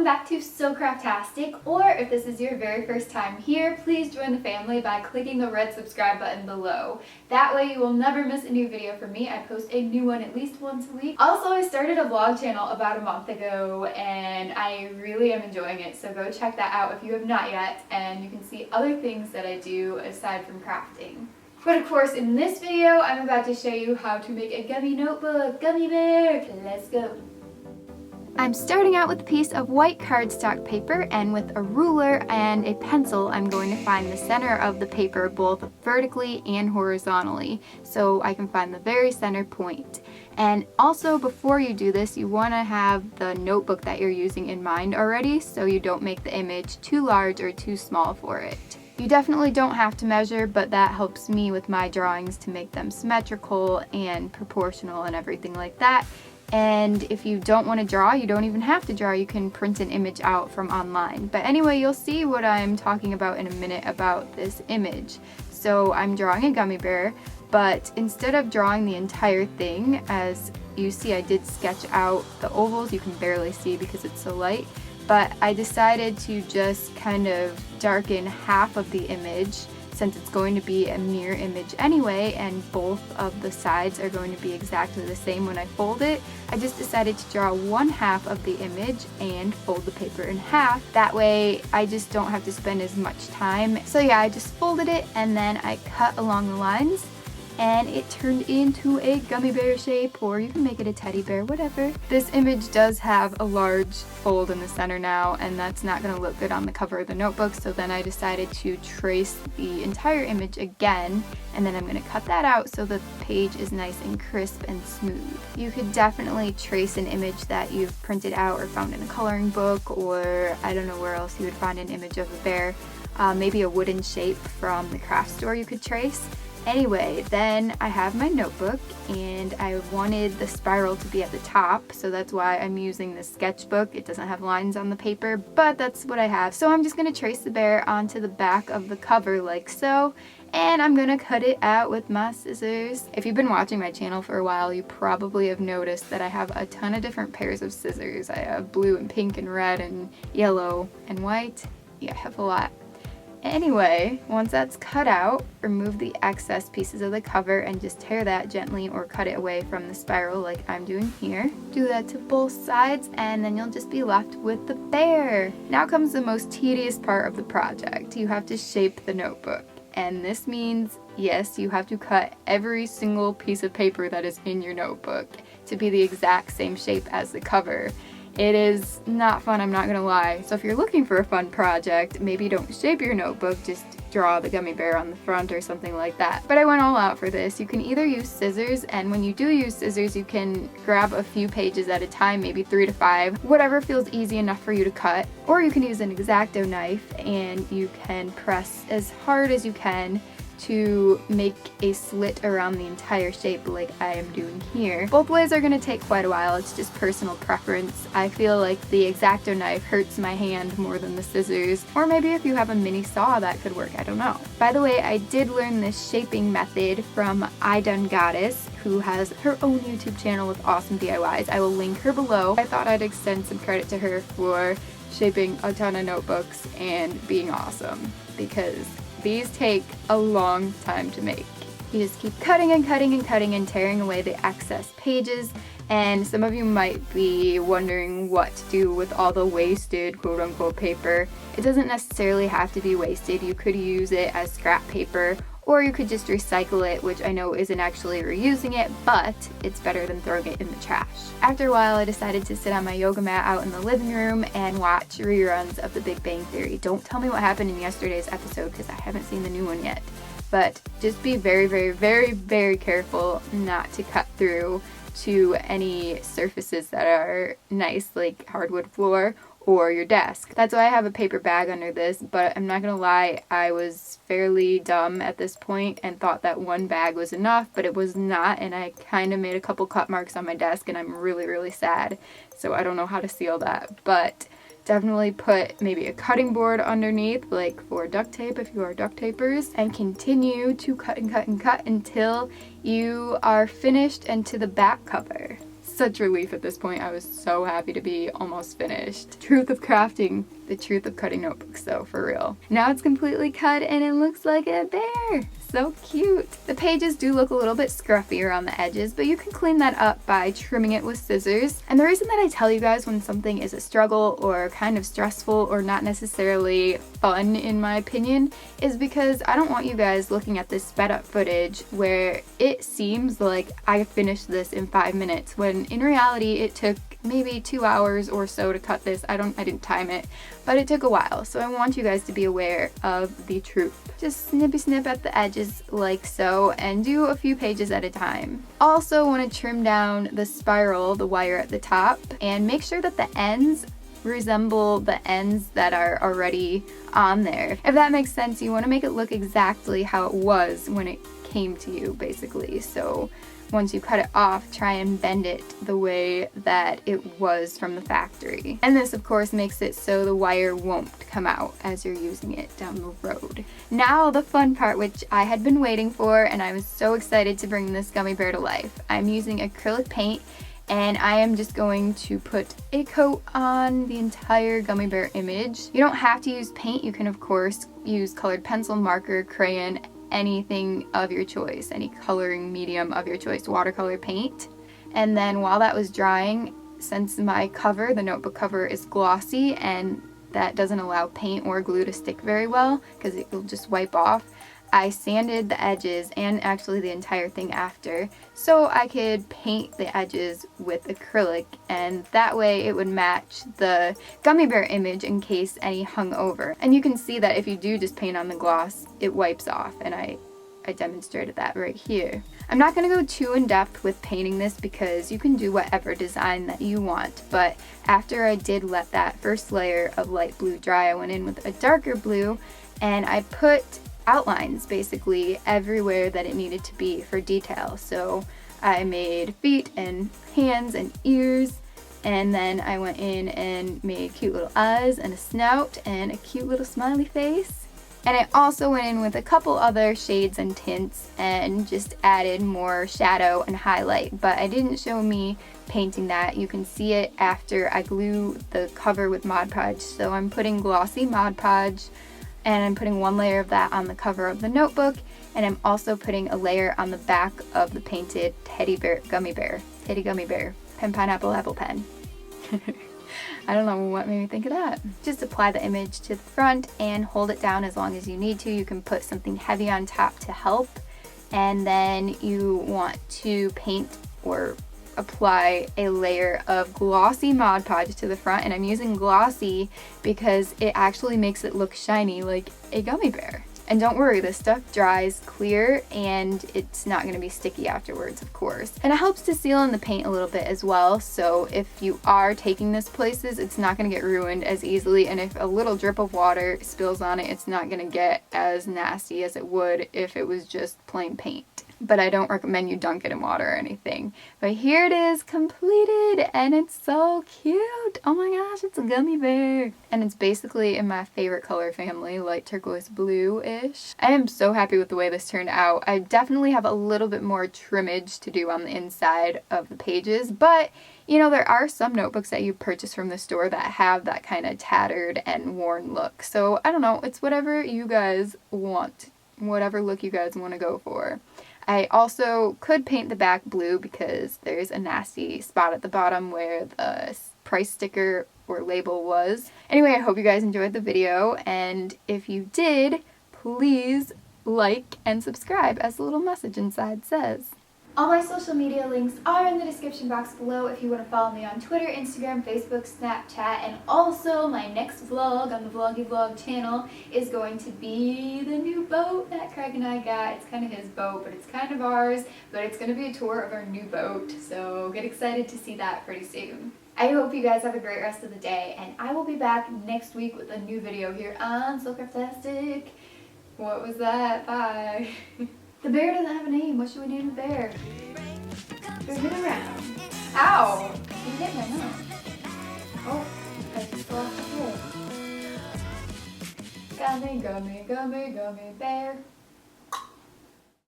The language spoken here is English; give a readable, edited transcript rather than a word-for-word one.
welcome back to SoCraftastic, or if this is your very first time here, please join the family by clicking the red subscribe button below. That way you will never miss a new video from me. I post a new one at least once a week. Also, I started a vlog channel about a month ago and I really am enjoying it, so go check that out if you have not yet, and you can see other things that I do aside from crafting. But of course, in this video, I'm about to show you how to make a gummy notebook, gummy bear. Let's go. I'm starting out with a piece of white cardstock paper, and with a ruler and a pencil I'm going to find the center of the paper both vertically and horizontally so I can find the very center point. And also, before you do this, you want to have the notebook that you're using in mind already so you don't make the image too large or too small for it. You definitely don't have to measure, but that helps me with my drawings to make them symmetrical and proportional and everything like that. And if you don't want to draw, you don't even have to draw. You can print an image out from online. But anyway, you'll see what I'm talking about in a minute about this image. So I'm drawing a gummy bear, but instead of drawing the entire thing, as you see, I did sketch out the ovals. You can barely see because it's so light. But I decided to just kind of darken half of the image, since it's going to be a mirror image anyway, and both of the sides are going to be exactly the same when I fold it. I just decided to draw one half of the image and fold the paper in half. That way I just don't have to spend as much time. So yeah, I just folded it and then I cut along the lines, and it turned into a gummy bear shape, or you can make it a teddy bear, whatever. This image does have a large fold in the center now, and that's not going to look good on the cover of the notebook, so then I decided to trace the entire image again, and then I'm going to cut that out so the page is nice and crisp and smooth. You could definitely trace an image that you've printed out or found in a coloring book, or I don't know where else you would find an image of a bear. Maybe a wooden shape from the craft store you could trace. Anyway, then I have my notebook, and I wanted the spiral to be at the top, so that's why I'm using the sketchbook. It doesn't have lines on the paper, but that's what I have. So I'm just going to trace the bear onto the back of the cover like so, and I'm going to cut it out with my scissors. If you've been watching my channel for a while, you probably have noticed that I have a ton of different pairs of scissors. I have blue and pink and red and yellow and white. Yeah, I have a lot. Anyway, once that's cut out, remove the excess pieces of the cover and just tear that gently or cut it away from the spiral like I'm doing here. Do that to both sides, and then you'll just be left with the bear. Now comes the most tedious part of the project. You have to shape the notebook. And this means, yes, you have to cut every single piece of paper that is in your notebook to be the exact same shape as the cover. It is not fun, I'm not gonna lie. So if you're looking for a fun project, maybe don't shape your notebook, just draw the gummy bear on the front or something like that. But I went all out for this. You can either use scissors, and when you do use scissors, you can grab a few pages at a time, maybe 3 to 5, whatever feels easy enough for you to cut. Or you can use an X-acto knife, and you can press as hard as you can to make a slit around the entire shape like I am doing here. Both ways are going to take quite a while. It's just personal preference. I feel like the X-acto knife hurts my hand more than the scissors, or maybe if you have a mini saw that could work, I don't know. By the way, I did learn this shaping method from Goddess, who has her own YouTube channel with awesome DIYs. I will link her below. I thought I'd extend some credit to her for shaping a ton of notebooks and being awesome, because these take a long time to make. You just keep cutting and cutting and cutting and tearing away the excess pages, and some of you might be wondering what to do with all the wasted quote-unquote paper. It doesn't necessarily have to be wasted. You could use it as scrap paper, or you could just recycle it, which I know isn't actually reusing it, but it's better than throwing it in the trash. After a while, I decided to sit on my yoga mat out in the living room and watch reruns of The Big Bang Theory. Don't tell me what happened in yesterday's episode, because I haven't seen the new one yet. But just be very, very, very, very careful not to cut through to any surfaces that are nice, like hardwood floor or your desk. That's why I have a paper bag under this, but I'm not gonna lie, I was fairly dumb at this point and thought that one bag was enough, but it was not, and I kind of made a couple cut marks on my desk, and I'm really, really sad. So I don't know how to seal that, but definitely put maybe a cutting board underneath, like for duct tape if you are duct tapers, and continue to cut and cut and cut until you are finished and to the back cover. such relief at this point. I was so happy to be almost finished. Truth of crafting. The truth of cutting notebooks though, for real. Now it's completely cut and it looks like a bear. So cute. The pages do look a little bit scruffy around the edges, but you can clean that up by trimming it with scissors. And the reason that I tell you guys when something is a struggle or kind of stressful or not necessarily fun in my opinion is because I don't want you guys looking at this sped up footage where it seems like I finished this in 5 minutes when in reality it took maybe 2 hours or so to cut this. I didn't time it, but it took a while. So I want you guys to be aware of the truth. Just snippy snip at the edges like so and do a few pages at a time. Also want to trim down the spiral, the wire at the top, and make sure that the ends resemble the ends that are already on there. If that makes sense, you want to make it look exactly how it was when it came to you, basically. So once you cut it off, try and bend it the way that it was from the factory. And this of course makes it so the wire won't come out as you're using it down the road. Now the fun part, which I had been waiting for, and I was so excited to bring this gummy bear to life. I'm using acrylic paint and I am just going to put a coat on the entire gummy bear image. You don't have to use paint. You can of course use colored pencil, marker, crayon, anything of your choice, any coloring medium of your choice, watercolor paint. And then while that was drying, since my cover, the notebook cover, is glossy and that doesn't allow paint or glue to stick very well because it will just wipe off, I sanded the edges and actually the entire thing after so I could paint the edges with acrylic, and that way it would match the gummy bear image in case any hung over. And you can see that if you do just paint on the gloss, it wipes off, and I demonstrated that right here. I'm not going to go too in depth with painting this because you can do whatever design that you want, but after I did let that first layer of light blue dry, I went in with a darker blue and I put outlines basically everywhere that it needed to be for detail. So I made feet and hands and ears, and then I went in and made cute little eyes and a snout and a cute little smiley face. And I also went in with a couple other shades and tints and just added more shadow and highlight, but I didn't show me painting that. You can see it after I glue the cover with Mod Podge. So I'm putting glossy Mod Podge and I'm putting one layer of that on the cover of the notebook, and I'm also putting a layer on the back of the painted teddy gummy bear, pen, pineapple, apple pen. I don't know what made me think of that. Just apply the image to the front and hold it down as long as you need to. You can put something heavy on top to help, and then you want to paint or apply a layer of glossy Mod Podge to the front, and I'm using glossy because it actually makes it look shiny like a gummy bear. And don't worry, this stuff dries clear and it's not going to be sticky afterwards, of course. And it helps to seal in the paint a little bit as well, so if you are taking this places, it's not going to get ruined as easily, and if a little drip of water spills on it, it's not going to get as nasty as it would if it was just plain paint. But I don't recommend you dunk it in water or anything. But here it is, completed, and it's so cute. Oh my gosh, it's a gummy bear. And it's basically in my favorite color family, light turquoise blue-ish. I am so happy with the way this turned out. I definitely have a little bit more trimmage to do on the inside of the pages, but you know, there are some notebooks that you purchase from the store that have that kind of tattered and worn look. So I don't know, it's whatever you guys want, whatever look you guys want to go for. I also could paint the back blue because there's a nasty spot at the bottom where the price sticker or label was. Anyway, I hope you guys enjoyed the video, and if you did, please like and subscribe, as the little message inside says. All my social media links are in the description box below if you want to follow me on Twitter, Instagram, Facebook, Snapchat, and also my next vlog on the Vloggy Vlog channel is going to be the new boat that Craig and I got. It's kind of his boat, but it's kind of ours, but it's going to be a tour of our new boat, so get excited to see that pretty soon. I hope you guys have a great rest of the day, and I will be back next week with a new video here on SoCraftastic. What was that? Bye. The bear doesn't have a name. What should we name the bear? Turn it around. Ow! You hit my mouth. Oh, I just fell off the floor. Gummy, gummy, gummy, gummy bear.